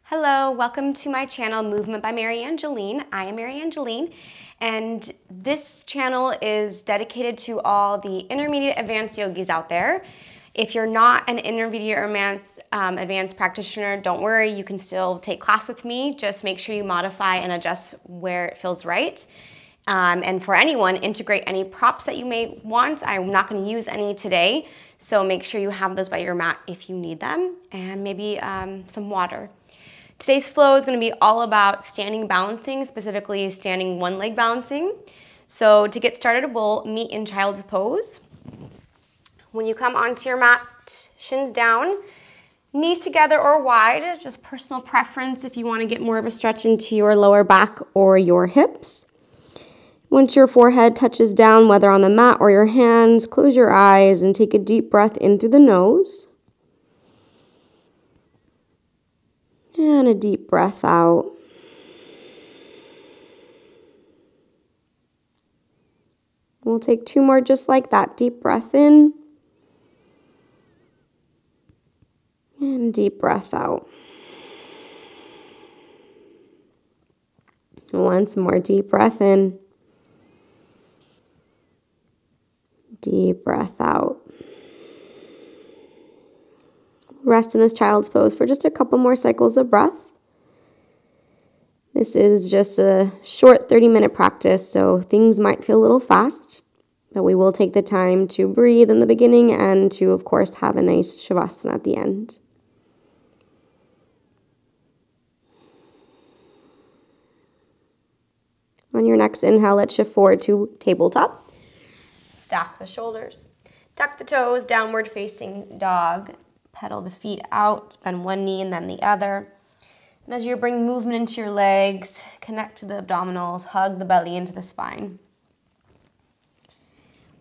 Hello, welcome to my channel, Movement by MaryAnngeline. I am MaryAnngeline, and this channel is dedicated to all the intermediate advanced yogis out there. If you're not an intermediate or advanced practitioner, don't worry, you can still take class with me. Just make sure you modify and adjust where it feels right. And for anyone, integrate any props that you may want. I'm not going to use any today, so make sure you have those by your mat if you need them, and maybe some water. Today's flow is going to be all about standing balancing, specifically standing one leg balancing. So to get started, we'll meet in child's pose. When you come onto your mat, shins down, knees together or wide, just personal preference if you want to get more of a stretch into your lower back or your hips. Once your forehead touches down, whether on the mat or your hands, close your eyes and take a deep breath in through the nose. And a deep breath out. We'll take two more just like that. Deep breath in. And deep breath out. Once more, deep breath in. Deep breath out. Rest in this child's pose for just a couple more cycles of breath. This is just a short 30-minute practice, so things might feel a little fast, but we will take the time to breathe in the beginning and to, of course, have a nice Shavasana at the end. On your next inhale, let's shift forward to tabletop. Stack the shoulders. Tuck the toes, downward facing dog. Pedal the feet out, bend one knee and then the other. And as you bring movement into your legs, connect to the abdominals, hug the belly into the spine.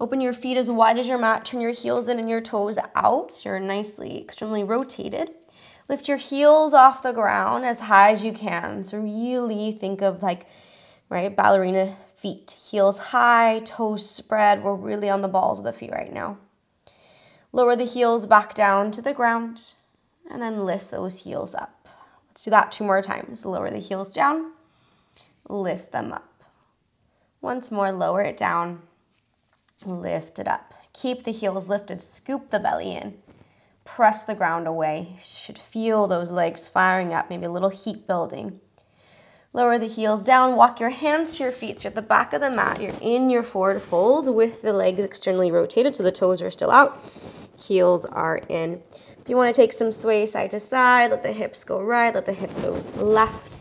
Open your feet as wide as your mat, turn your heels in and your toes out. You're nicely, extremely rotated. Lift your heels off the ground as high as you can. So really think of ballerina feet. Heels high, toes spread. We're really on the balls of the feet right now. Lower the heels back down to the ground and then lift those heels up. Let's do that two more times. Lower the heels down, lift them up. Once more, lower it down, lift it up. Keep the heels lifted, scoop the belly in, press the ground away. You should feel those legs firing up, maybe a little heat building. Lower the heels down, walk your hands to your feet. So you're at the back of the mat, you're in your forward fold with the legs externally rotated so the toes are still out. Heels are in. If you want to take some sway side to side, let the hips go right, let the hip go left.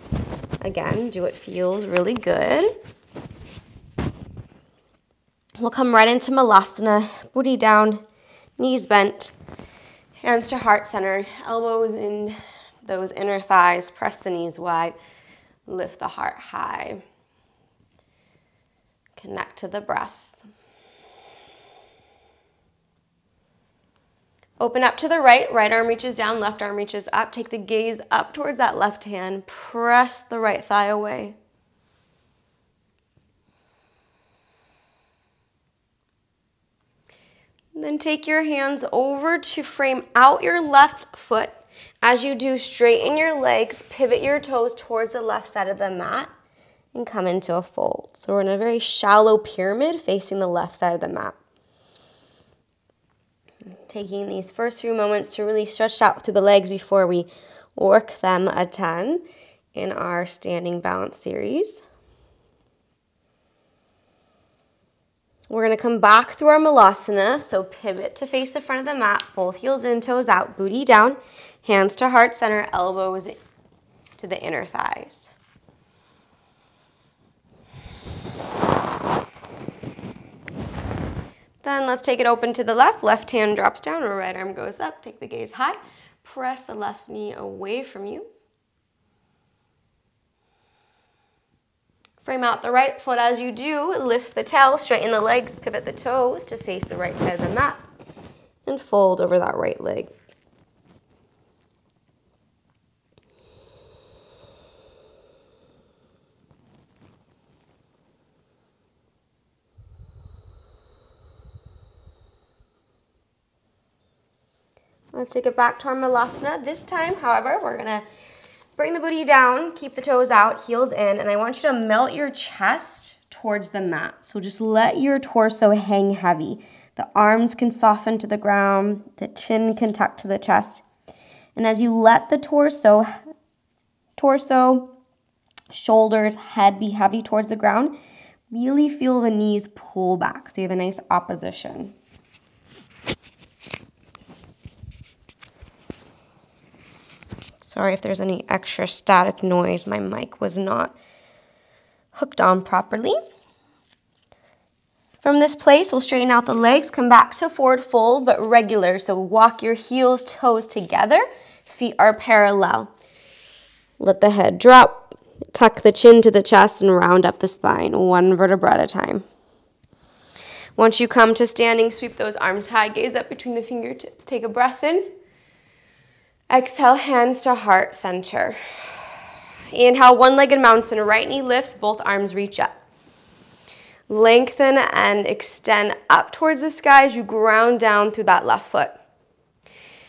Again, do what feels really good. We'll come right into Malasana, booty down, knees bent, hands to heart center, elbows in those inner thighs, press the knees wide, lift the heart high. Connect to the breath. Open up to the right, right arm reaches down, left arm reaches up. Take the gaze up towards that left hand. Press the right thigh away. And then take your hands over to frame out your left foot. As you do, straighten your legs, pivot your toes towards the left side of the mat, and come into a fold. So we're in a very shallow pyramid facing the left side of the mat. Taking these first few moments to really stretch out through the legs before we work them a ton in our standing balance series. We're going to come back through our Malasana, so pivot to face the front of the mat, both heels in, toes out, booty down, hands to heart center, elbows to the inner thighs. Then let's take it open to the left. Left hand drops down or right arm goes up. Take the gaze high. Press the left knee away from you. Frame out the right foot as you do. Lift the tail, straighten the legs, pivot the toes to face the right side of the mat, and fold over that right leg. Let's take it back to our Malasana. This time, however, we're going to Bring the booty down, keep the toes out, heels in, and I want you to melt your chest towards the mat. So just let your torso hang heavy. The arms can soften to the ground, the chin can tuck to the chest. And as you let the torso, shoulders, head be heavy towards the ground, really feel the knees pull back so you have a nice opposition. Sorry if there's any extra static noise. My mic was not hooked on properly. From this place, we'll straighten out the legs, come back to forward fold, but regular. So walk your heels, toes together, feet are parallel. Let the head drop, tuck the chin to the chest, and round up the spine, one vertebra at a time. Once you come to standing, sweep those arms high, gaze up between the fingertips. Take a breath in. Exhale, hands to heart center. Inhale, one-legged mountain, right knee lifts, both arms reach up. Lengthen and extend up towards the sky as you ground down through that left foot.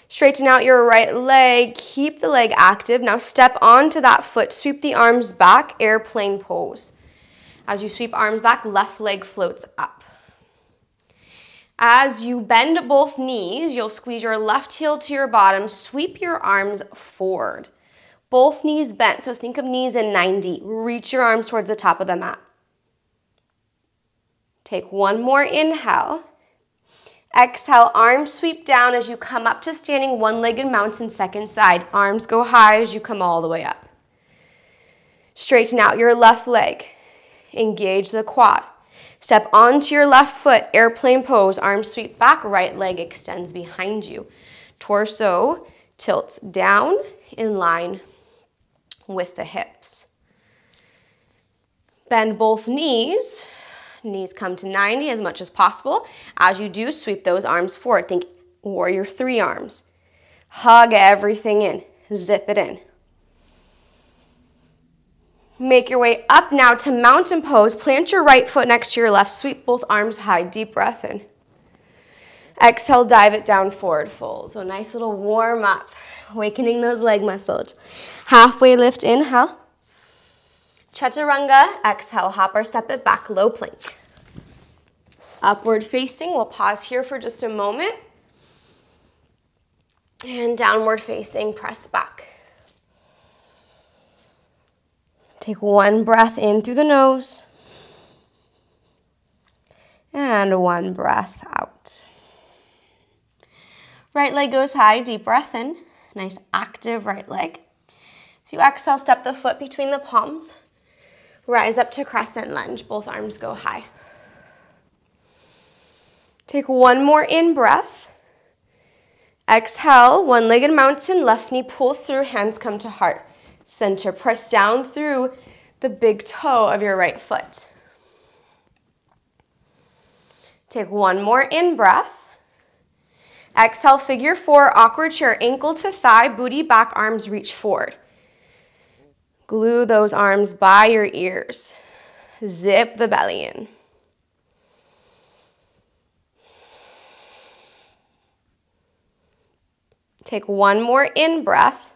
Straighten out your right leg, keep the leg active. Now step onto that foot, sweep the arms back, airplane pose. As you sweep arms back, left leg floats up. As you bend both knees, you'll squeeze your left heel to your bottom, sweep your arms forward. Both knees bent, so think of knees in 90. Reach your arms towards the top of the mat. Take one more inhale. Exhale, arms sweep down as you come up to standing one-legged mountain, second side. Arms go high as you come all the way up. Straighten out your left leg. Engage the quad. Step onto your left foot, airplane pose, arms sweep back, right leg extends behind you. Torso tilts down in line with the hips. Bend both knees. Knees come to 90 as much as possible. As you do, sweep those arms forward. Think warrior three arms. Hug everything in. Zip it in. Make your way up now to mountain pose. Plant your right foot next to your left. Sweep both arms high. Deep breath in. Exhale, dive it down, forward fold. So nice little warm up. Awakening those leg muscles. Halfway lift, inhale. Chaturanga, exhale, hop or step it back, low plank. Upward facing, we'll pause here for just a moment. And downward facing, press back. Take one breath in through the nose. And one breath out. Right leg goes high, deep breath in. Nice active right leg. So you exhale, step the foot between the palms. Rise up to Crescent Lunge, both arms go high. Take one more in breath. Exhale, one-legged mountain, left knee pulls through, hands come to heart. Center, press down through the big toe of your right foot. Take one more in breath. Exhale, figure four, awkward chair, ankle to thigh, booty back, arms reach forward. Glue those arms by your ears. Zip the belly in. Take one more in breath.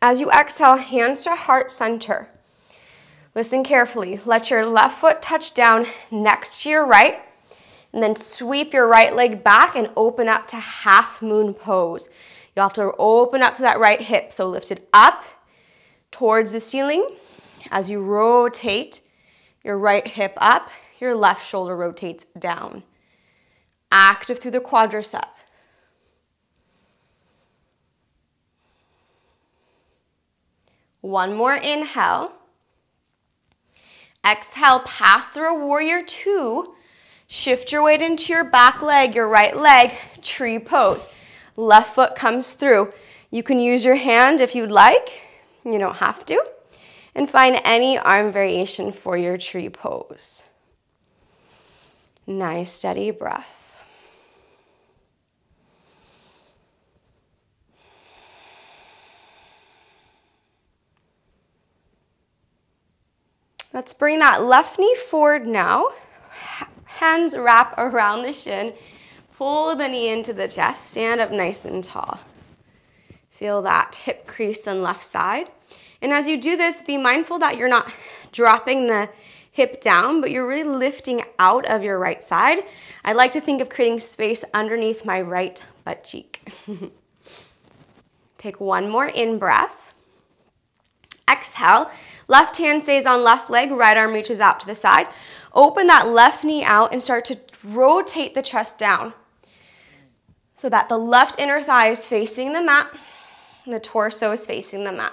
As you exhale, hands to heart center. Listen carefully. Let your left foot touch down next to your right, and then sweep your right leg back and open up to half moon pose. You'll have to open up to that right hip, so lift it up towards the ceiling. As you rotate your right hip up, your left shoulder rotates down. Active through the quadricep. One more inhale. Exhale, pass through a warrior two. Shift your weight into your back leg, your right leg, tree pose. Left foot comes through. You can use your hand if you'd like. You don't have to. And find any arm variation for your tree pose. Nice, steady breath. Let's bring that left knee forward now. Hands wrap around the shin. Pull the knee into the chest. Stand up nice and tall. Feel that hip crease on left side. And as you do this, be mindful that you're not dropping the hip down, but you're really lifting out of your right side. I like to think of creating space underneath my right butt cheek. Take one more in-breath. Exhale. Left hand stays on left leg, right arm reaches out to the side. Open that left knee out and start to rotate the chest down so that the left inner thigh is facing the mat and the torso is facing the mat.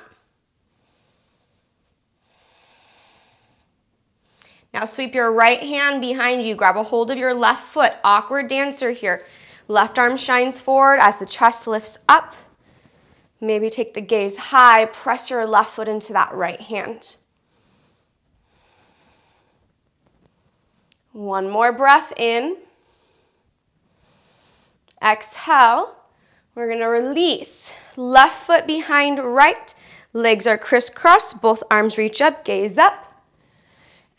Now sweep your right hand behind you, grab a hold of your left foot, awkward dancer here. Left arm shines forward as the chest lifts up. Maybe take the gaze high, press your left foot into that right hand. One more breath in. Exhale. We're gonna release. Left foot behind right, legs are crisscrossed, both arms reach up, gaze up.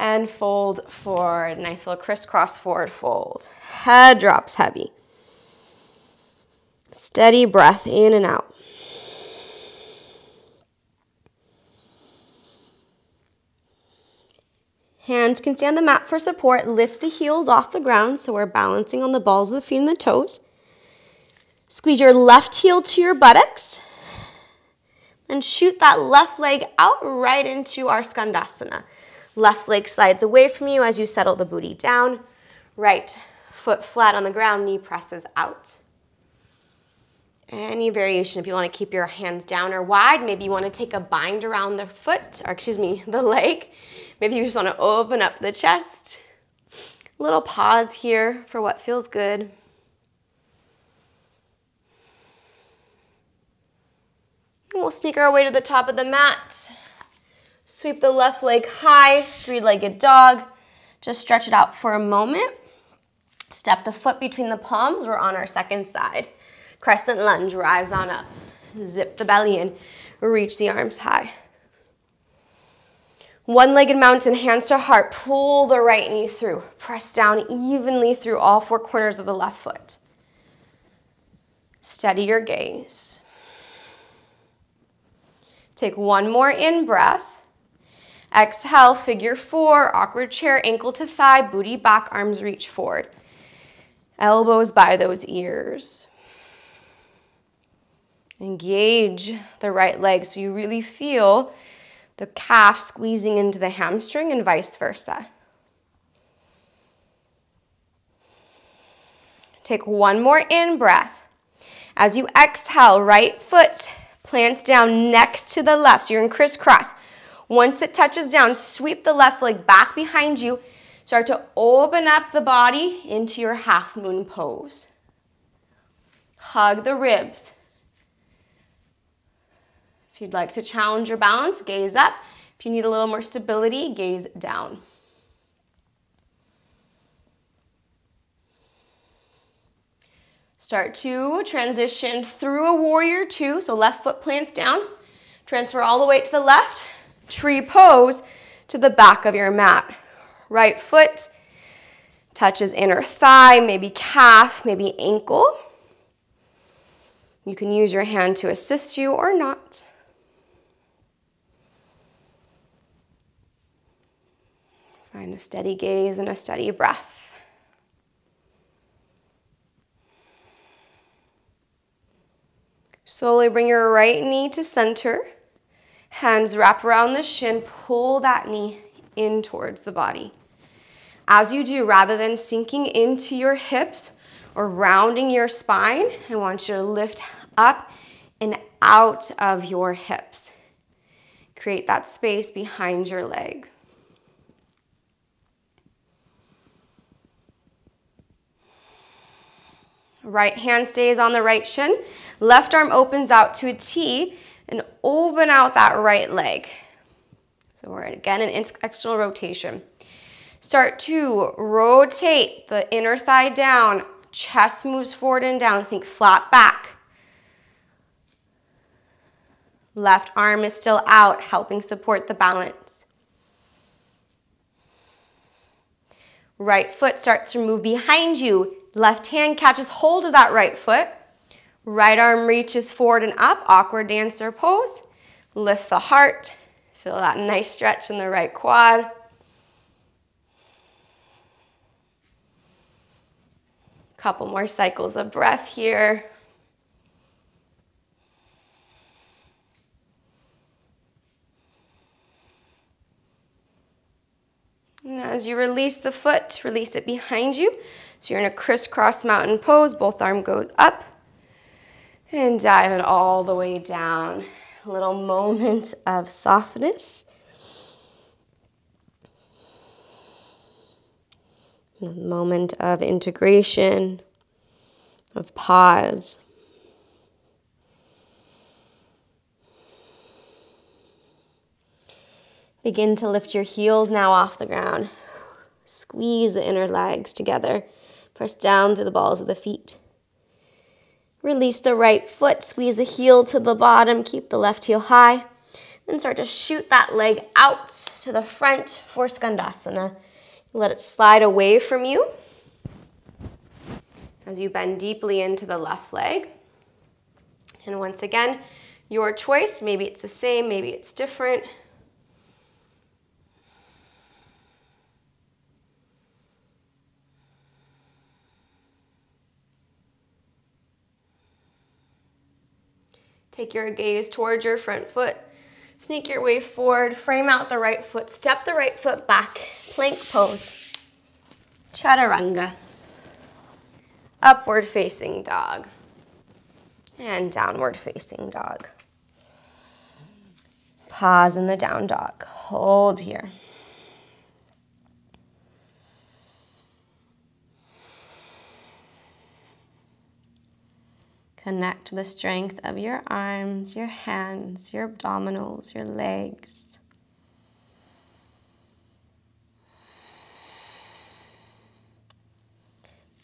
And fold forward. Nice little crisscross forward fold. Head drops heavy. Steady breath in and out. Hands can stay on the mat for support. Lift the heels off the ground so we're balancing on the balls of the feet and the toes. Squeeze your left heel to your buttocks. And shoot that left leg out right into our Skandasana. Left leg slides away from you as you settle the booty down. Right foot flat on the ground, knee presses out. Any variation, if you want to keep your hands down or wide, maybe you want to take a bind around the foot, or excuse me, the leg. Maybe you just want to open up the chest. A little pause here for what feels good. And we'll sneak our way to the top of the mat. Sweep the left leg high, three-legged dog. Just stretch it out for a moment. Step the foot between the palms. We're on our second side. Crescent lunge, rise on up. Zip the belly in, reach the arms high. One-legged mountain, hands to heart. Pull the right knee through. Press down evenly through all four corners of the left foot. Steady your gaze. Take one more in-breath. Exhale, figure four, awkward chair, ankle to thigh, booty back, arms reach forward. Elbows by those ears. Engage the right leg so you really feel the calf squeezing into the hamstring and vice versa. Take one more in-breath. As you exhale, right foot plants down next to the left, so you're in crisscross. Once it touches down, sweep the left leg back behind you. Start to open up the body into your half moon pose. Hug the ribs. If you'd like to challenge your balance, gaze up. If you need a little more stability, gaze down. Start to transition through a warrior two, so left foot plants down. Transfer all the way to the left. Tree pose to the back of your mat. Right foot touches inner thigh, maybe calf, maybe ankle. You can use your hand to assist you or not. Find a steady gaze and a steady breath. Slowly bring your right knee to center. Hands wrap around the shin, pull that knee in towards the body. As you do, rather than sinking into your hips or rounding your spine, I want you to lift up and out of your hips. Create that space behind your leg. Right hand stays on the right shin. Left arm opens out to a T and open out that right leg. So we're again in external rotation. Start to rotate the inner thigh down. Chest moves forward and down. Think flat back. Left arm is still out, helping support the balance. Right foot starts to move behind you. Left hand catches hold of that right foot. Right arm reaches forward and up, awkward dancer pose. Lift the heart. Feel that nice stretch in the right quad. Couple more cycles of breath here. And as you release the foot, release it behind you. So you're in a crisscross mountain pose. Both arms go up. And dive it all the way down. A little moment of softness. A moment of integration, of pause. Begin to lift your heels now off the ground. Squeeze the inner legs together. Press down through the balls of the feet. Release the right foot. Squeeze the heel to the bottom. Keep the left heel high. Then start to shoot that leg out to the front for Skandasana. Let it slide away from you as you bend deeply into the left leg. And once again, your choice. Maybe it's the same, maybe it's different. Take your gaze towards your front foot. Sneak your way forward, frame out the right foot, step the right foot back, plank pose. Chaturanga. Upward facing dog. And downward facing dog. Pause in the down dog. Hold here. Connect to the strength of your arms, your hands, your abdominals, your legs.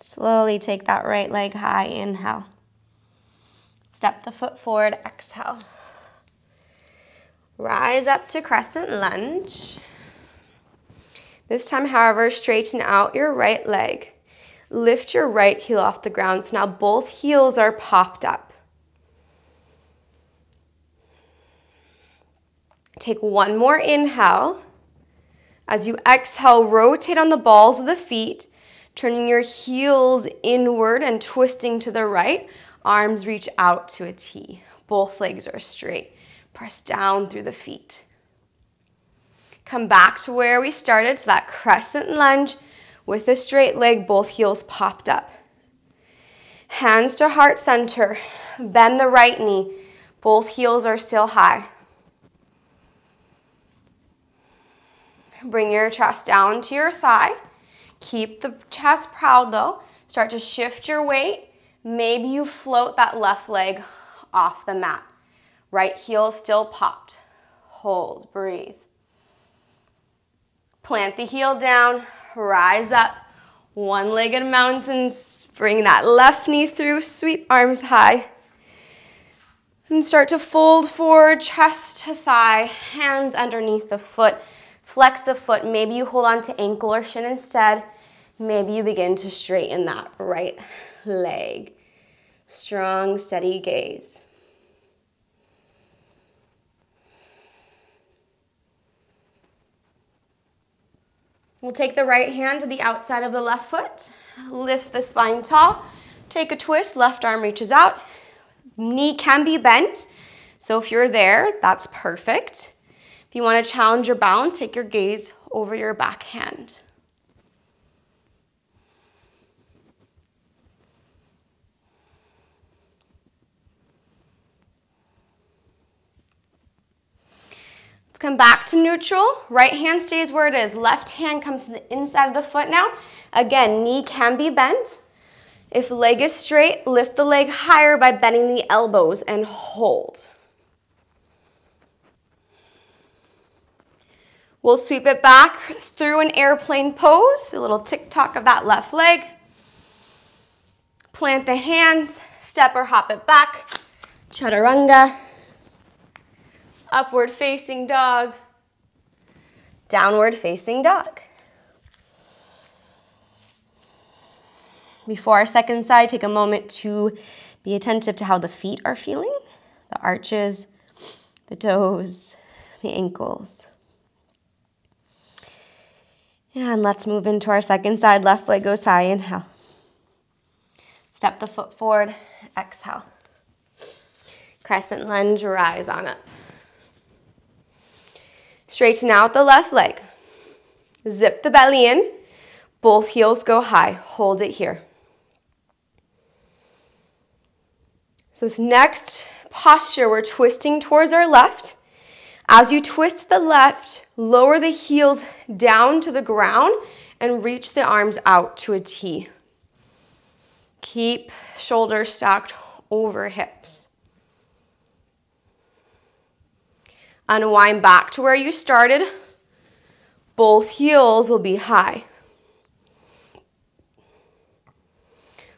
Slowly take that right leg high, inhale. Step the foot forward, exhale. Rise up to Crescent Lunge. This time, however, straighten out your right leg. Lift your right heel off the ground. So now both heels are popped up. Take one more inhale. As you exhale, rotate on the balls of the feet, turning your heels inward and twisting to the right. Arms reach out to a T. Both legs are straight. Press down through the feet. Come back to where we started, so that Crescent Lunge. With a straight leg, both heels popped up. Hands to heart center. Bend the right knee. Both heels are still high. Bring your chest down to your thigh. Keep the chest proud though. Start to shift your weight. Maybe you float that left leg off the mat. Right heel still popped. Hold, breathe. Plant the heel down. Rise up, one-legged mountains. Bring that left knee through, sweep arms high. And start to fold forward, chest to thigh, hands underneath the foot. Flex the foot. Maybe you hold on to ankle or shin instead. Maybe you begin to straighten that right leg. Strong, steady gaze. We'll take the right hand to the outside of the left foot. Lift the spine tall. Take a twist. Left arm reaches out. Knee can be bent. So if you're there, that's perfect. If you want to challenge your balance, take your gaze over your back hand. Come back to neutral. Right hand stays where it is. Left hand comes to the inside of the foot now. Again, knee can be bent. If leg is straight, lift the leg higher by bending the elbows and hold. We'll sweep it back through an airplane pose. A little tick-tock of that left leg. Plant the hands, step or hop it back. Chaturanga. Upward facing dog, downward facing dog. Before our second side, take a moment to Be attentive to how the feet are feeling, the arches, the toes, the ankles. And let's move into our second side. Left leg goes high, inhale. Step the foot forward, exhale. Crescent lunge, rise on up. Straighten out the left leg. Zip the belly in. Both heels go high. Hold it here. So this next posture, we're twisting towards our left. As you twist the left, lower the heels down to the ground and reach the arms out to a T. Keep shoulders stacked over hips. Unwind back to where you started. Both heels will be high.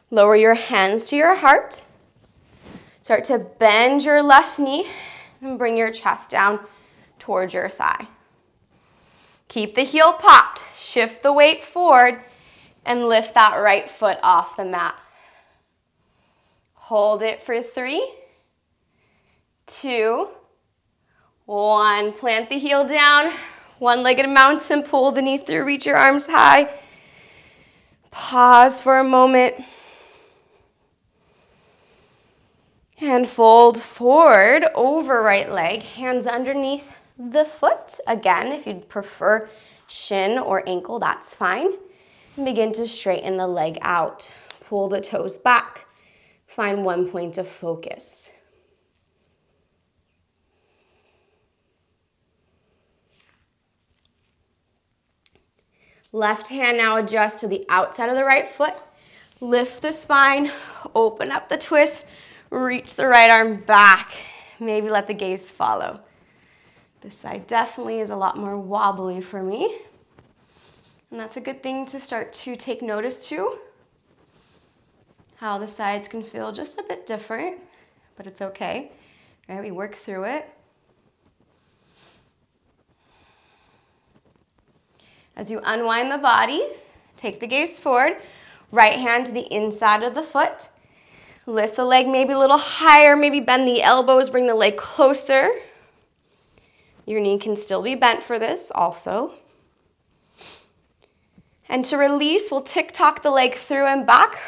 Lower your hands to your heart. Start to bend your left knee and bring your chest down towards your thigh. Keep the heel popped. Shift the weight forward and lift that right foot off the mat. Hold it for 3, 2, 1. Plant the heel down. One-legged mountain, pull the knee through, reach your arms high. Pause for a moment. And fold forward over right leg, hands underneath the foot. Again, if you'd prefer shin or ankle, that's fine. And begin to straighten the leg out. Pull the toes back. Find one point of focus. Left hand now adjust to the outside of the right foot. Lift the spine, open up the twist, reach the right arm back. Maybe let the gaze follow. This side definitely is a lot more wobbly for me. And that's a good thing to start to take notice to. How the sides can feel just a bit different, but it's okay. Right, we work through it. As you unwind the body, take the gaze forward. Right hand to the inside of the foot. Lift the leg maybe a little higher, maybe bend the elbows, bring the leg closer. Your knee can still be bent for this also. And to release, we'll tick-tock the leg through and back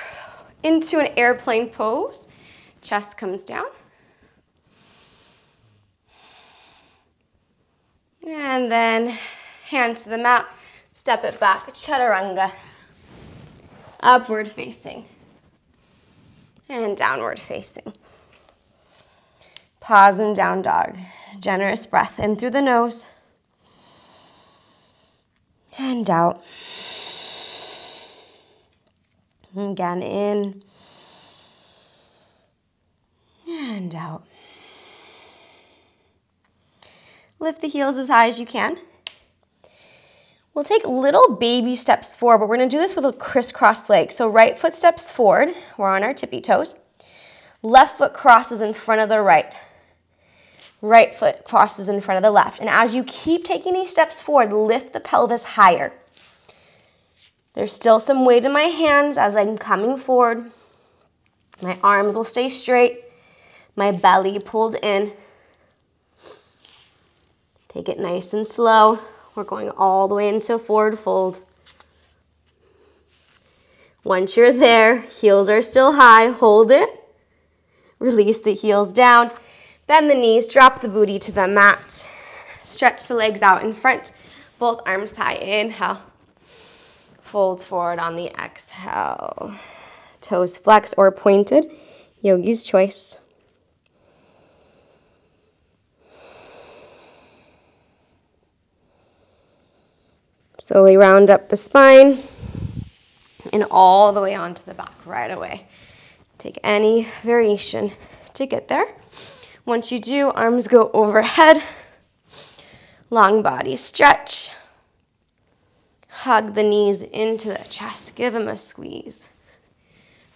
into an airplane pose. Chest comes down. And then hands to the mat, step it back, chaturanga. Upward facing. And downward facing. Pause and down dog. Generous breath in through the nose. And out. Again, in. And out. Lift the heels as high as you can. We'll take little baby steps forward, but we're going to do this with a crisscross leg. So right foot steps forward. We're on our tippy toes. Left foot crosses in front of the right. Right foot crosses in front of the left. And as you keep taking these steps forward, lift the pelvis higher. There's still some weight in my hands as I'm coming forward. My arms will stay straight. My belly pulled in. Take it nice and slow. We're going all the way into forward fold. Once you're there, heels are still high, hold it. Release the heels down. Bend the knees, drop the booty to the mat. Stretch the legs out in front. Both arms high, inhale. Fold forward on the exhale. Toes flexed or pointed, yogi's choice. Slowly round up the spine and all the way onto the back right away. Take any variation to get there. Once you do, arms go overhead. Long body stretch. Hug the knees into the chest. Give them a squeeze.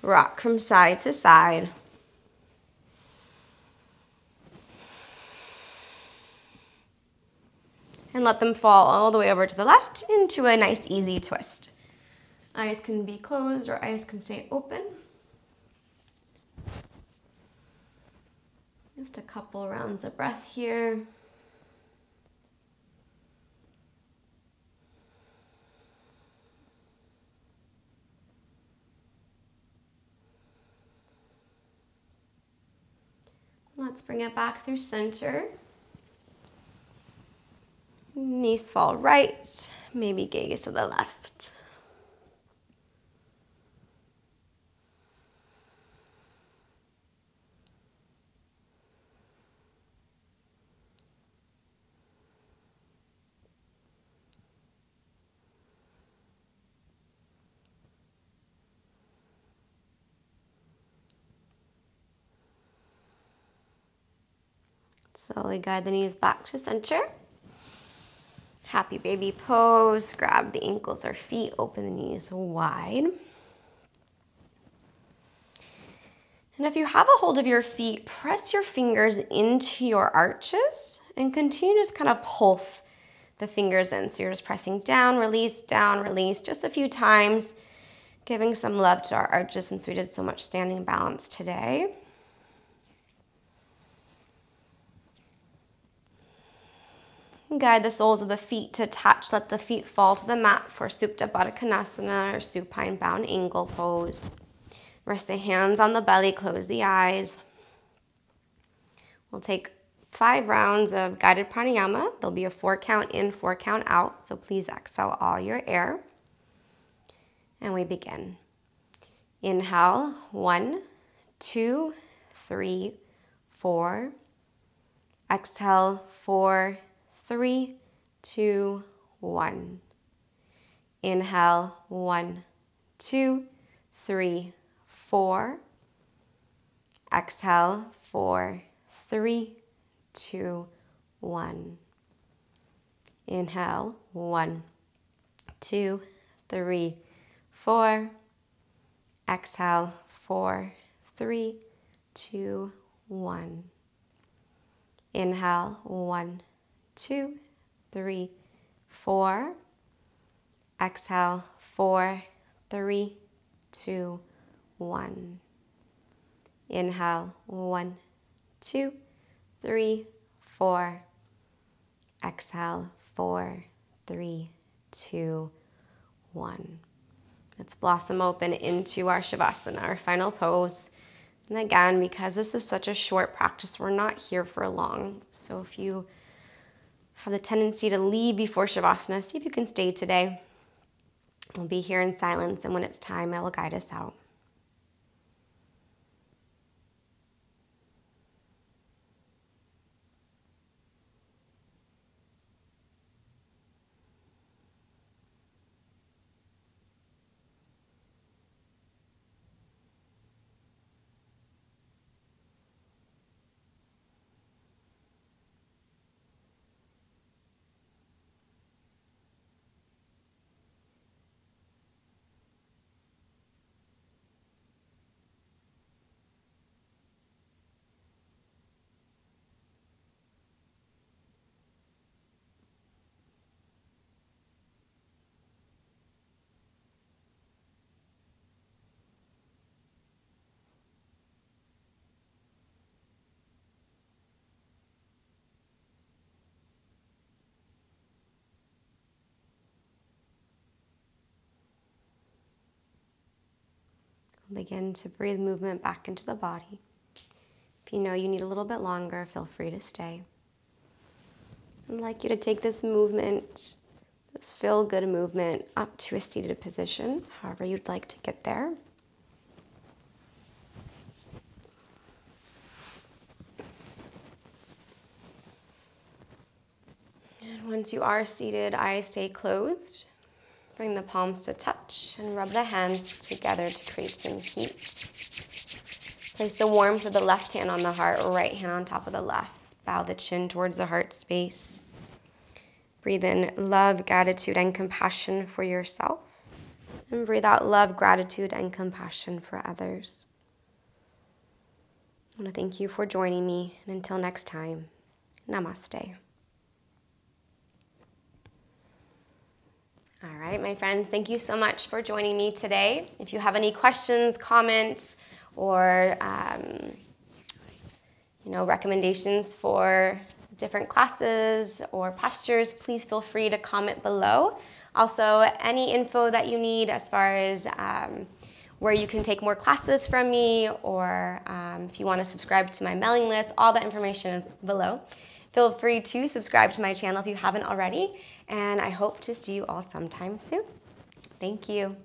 Rock from side to side. And let them fall all the way over to the left into a nice, easy twist. Eyes can be closed or eyes can stay open. Just a couple rounds of breath here. Let's bring it back through center. Knees fall right, maybe gaze to the left. Slowly guide the knees back to center. Happy baby pose. Grab the ankles or feet, open the knees wide. And if you have a hold of your feet, press your fingers into your arches and continue to just kind of pulse the fingers in. So you're just pressing down, release, just a few times, giving some love to our arches since we did so much standing balance today. Guide the soles of the feet to touch. Let the feet fall to the mat for Supta Baddha Konasana or supine bound angle pose. Rest the hands on the belly, close the eyes. We'll take 5 rounds of guided pranayama. There'll be a 4 count in, 4 count out, so please exhale all your air. And we begin. Inhale, 1, 2, 3, 4. Exhale, 4, 3, 2, 1. Inhale, 1, 2, 3, 4. Exhale, 4, 3, 2, 1. Inhale, 1, 2, 3, 4. Exhale, 4, 3, 2, 1. Inhale, 1, 2, 3, 4. Exhale, 4, 3, 2, 1. Inhale, 1, 2, 3, 4. Exhale, 4, 3, 2, 1. Let's blossom open into our Shavasana, our final pose. And again, because this is such a short practice, we're not here for long. So if you have the tendency to leave before Shavasana, see if you can stay today. We'll be here in silence, and when it's time, I will guide us out. Begin to breathe movement back into the body. If you know you need a little bit longer, feel free to stay. I'd like you to take this movement, this feel-good movement, up to a seated position, however you'd like to get there. And once you are seated, eyes stay closed. Bring the palms to touch and rub the hands together to create some heat. Place the warmth of the left hand on the heart, right hand on top of the left. Bow the chin towards the heart space. Breathe in love, gratitude, and compassion for yourself. And breathe out love, gratitude, and compassion for others. I want to thank you for joining me. And until next time, namaste. All right, my friends, thank you so much for joining me today. If you have any questions, comments, or recommendations for different classes or postures, please feel free to comment below. Also, any info that you need as far as where you can take more classes from me, or if you want to subscribe to my mailing list, all that information is below. Feel free to subscribe to my channel if you haven't already, and I hope to see you all sometime soon. Thank you.